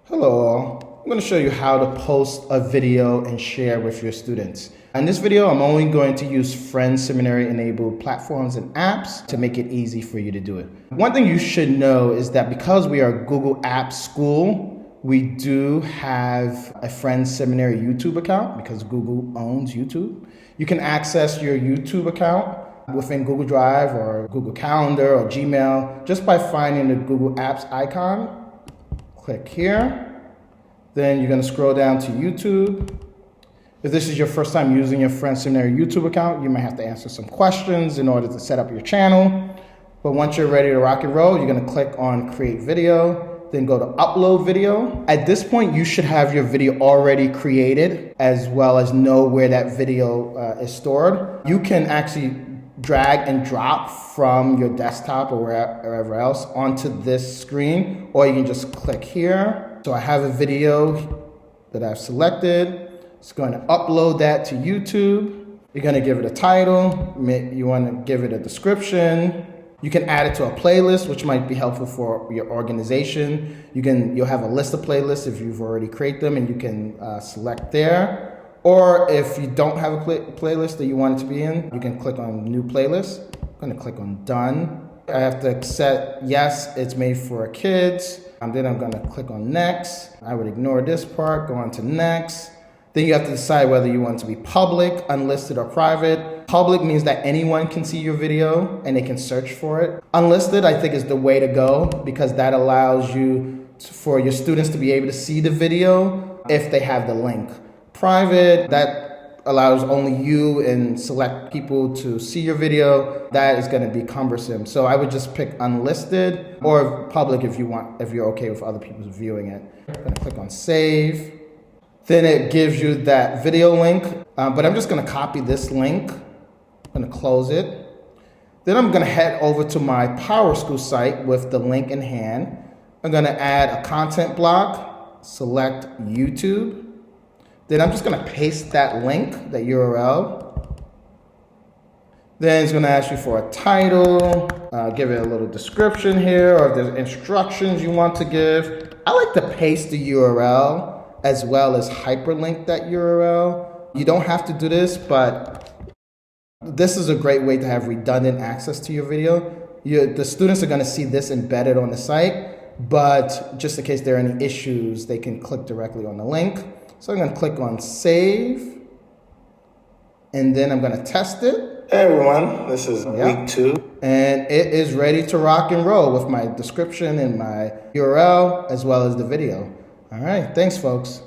Hello all. I'm going to show you how to post a video and share with your students. In this video, I'm only going to use Friends Seminary enabled platforms and apps to make it easy for you to do it. One thing you should know is that because we are a Google Apps school, we do have a Friends Seminary YouTube account because Google owns YouTube. You can access your YouTube account within Google Drive or Google Calendar or Gmail just by finding the Google Apps icon. Click here, then you're going to scroll down to YouTube. If this is your first time using your Friends Seminary YouTube account, you might have to answer some questions in order to set up your channel. But once you're ready to rock and roll, you're going to click on Create Video, then go to Upload Video. At this point, you should have your video already created, as well as know where that video is stored. You can actually drag and drop from your desktop or wherever else onto this screen, or you can just click here. So I have a video that I've selected. It's going to upload that to YouTube. You're going to give it a title. You want to give it a description. You can add it to a playlist, which might be helpful for your organization. You'll have a list of playlists if you've already created them, and you can select there. Or if you don't have a playlist that you want it to be in, you can click on New Playlist. I'm going to click on Done. I have to accept, yes, it's made for kids. And then I'm going to click on Next. I would ignore this part, go on to Next. Then you have to decide whether you want it to be public, unlisted, or private. Public means that anyone can see your video and they can search for it. Unlisted, I think, is the way to go because that allows for your students to be able to see the video if they have the link. Private, that allows only you and select people to see your video. That is going to be cumbersome. So I would just pick unlisted or public if you're okay with other people viewing it. I'm going to click on Save. Then it gives you that video link, but I'm just going to copy this link. I'm going to close it. Then I'm going to head over to my PowerSchool site with the link in hand. I'm going to add a content block, select YouTube. Then I'm just going to paste that link, that URL. Then it's going to ask you for a title, give it a little description here, or if there's instructions you want to give. I like to paste the URL as well as hyperlink that URL. You don't have to do this, but this is a great way to have redundant access to your video. The students are going to see this embedded on the site, but just in case there are any issues, they can click directly on the link. So I'm going to click on Save, and then I'm going to test it. Hey everyone, this is week 2. And it is ready to rock and roll with my description and my URL as well as the video. All right, thanks folks.